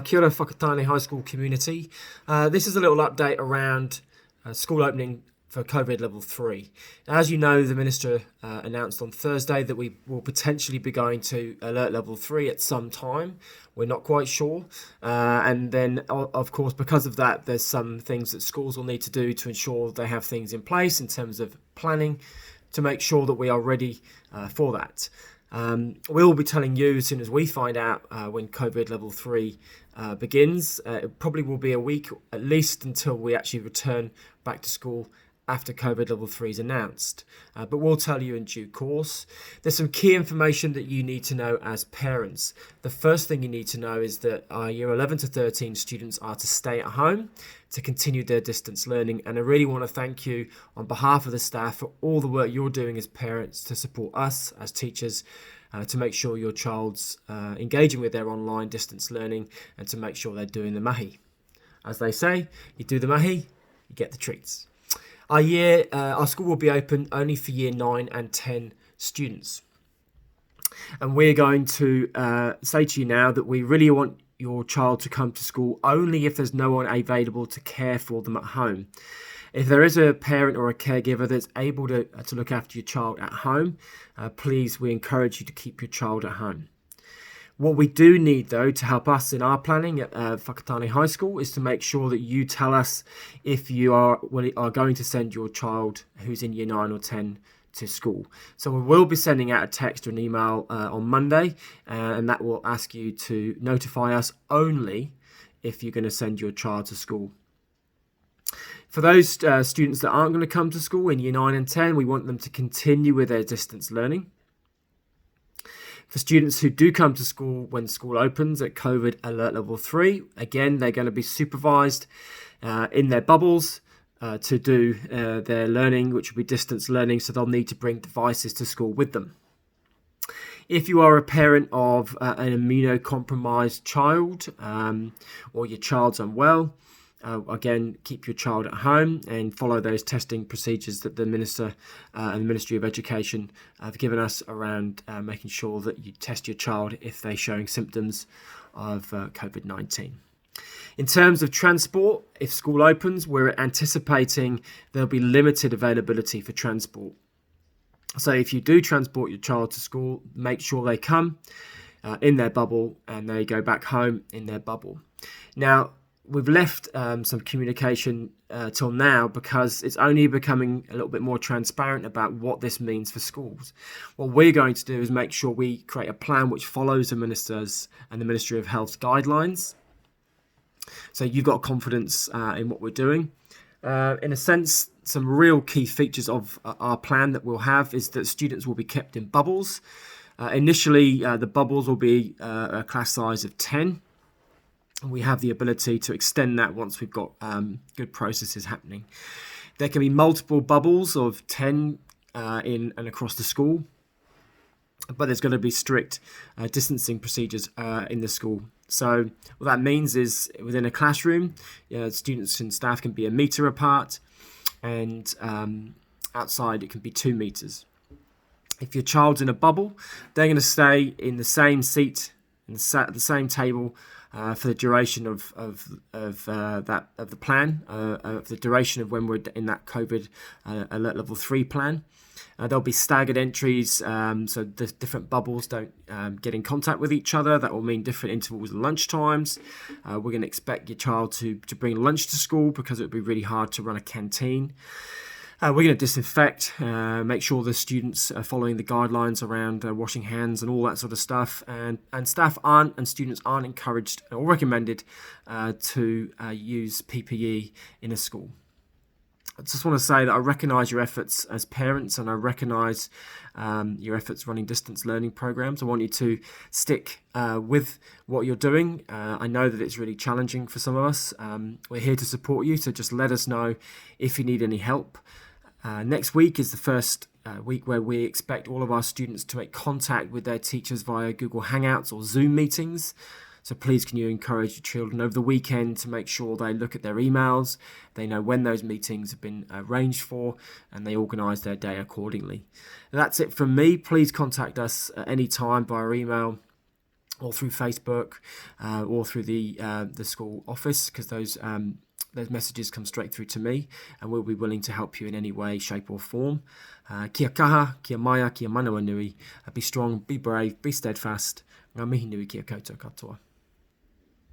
Kia ora Whakatane High School community. This is a little update around school opening for COVID level 3. As you know, the Minister announced on Thursday that we will potentially be going to alert level 3 at some time. We're not quite sure. And then, of course, because of that, there's some things that schools will need to do to ensure they have things in place in terms of planning to make sure that we are ready for that. We'll be telling you as soon as we find out when COVID level 3 begins. It probably will be a week at least until we actually return back to school after COVID level 3 is announced. But we'll tell you in due course. There's some key information that you need to know as parents. The first thing you need to know is that our year 11 to 13 students are to stay at home to continue their distance learning. And I really want to thank you on behalf of the staff for all the work you're doing as parents to support us as teachers to make sure your child's engaging with their online distance learning and to make sure they're doing the mahi. As they say, you do the mahi, you get the treats. Our school will be open only for year 9 and 10 students. And we're going to say to you now that we really want your child to come to school only if there's no one available to care for them at home. If there is a parent or a caregiver that's able to look after your child at home, please, we encourage you to keep your child at home. What we do need, though, to help us in our planning at Whakatane High School is to make sure that you tell us if you are going to send your child who's in year 9 or 10 to school. So we will be sending out a text or an email on Monday, and that will ask you to notify us only if you're going to send your child to school. For those students that aren't going to come to school in year 9 and 10, we want them to continue with their distance learning. For students who do come to school when school opens at COVID alert level 3, again, they're going to be supervised in their bubbles to do their learning, which will be distance learning, so they'll need to bring devices to school with them. If you are a parent of an immunocompromised child or your child's unwell, again, keep your child at home and follow those testing procedures that the Minister and the Ministry of Education have given us around making sure that you test your child if they're showing symptoms of COVID-19. In terms of transport, if school opens, we're anticipating there'll be limited availability for transport. So if you do transport your child to school, make sure they come in their bubble and they go back home in their bubble. Now, we've left some communication till now because it's only becoming a little bit more transparent about what this means for schools. What we're going to do is make sure we create a plan which follows the Minister's and the Ministry of Health's guidelines. So you've got confidence in what we're doing. In a sense, some real key features of our plan that we'll have is that students will be kept in bubbles. Initially, the bubbles will be a class size of 10. And we have the ability to extend that once we've got good processes happening. There can be multiple bubbles of 10 in and across the school, but there's going to be strict distancing procedures in the school. So what that means is within a classroom, students and staff can be 1 metre apart, and outside it can be 2 metres. If your child's in a bubble, they're going to stay in the same seat, at the same table, for the duration of the plan, of the duration of when we're in that COVID alert level 3 plan. There'll be staggered entries, so the different bubbles don't get in contact with each other. That will mean different intervals and lunch times. We're going to expect your child to bring lunch to school because it would be really hard to run a canteen. We're going to disinfect, make sure the students are following the guidelines around washing hands and all that sort of stuff. And staff and students aren't encouraged or recommended to use PPE in a school. I just want to say that I recognise your efforts as parents, and I recognise your efforts running distance learning programs. I want you to stick with what you're doing. I know that it's really challenging for some of us. We're here to support you, so just let us know if you need any help. Next week is the first week where we expect all of our students to make contact with their teachers via Google Hangouts or Zoom meetings. So please can you encourage your children over the weekend to make sure they look at their emails, they know when those meetings have been arranged for, and they organise their day accordingly. And that's it from me. Please contact us at any time via email or through Facebook, or through the school office, because those messages come straight through to me, and we'll be willing to help you in any way, shape or form. Kia kaha, kia maya, kia manawa nui. Be strong, be brave, be steadfast. Ngā mihi nui kia koutou katoa.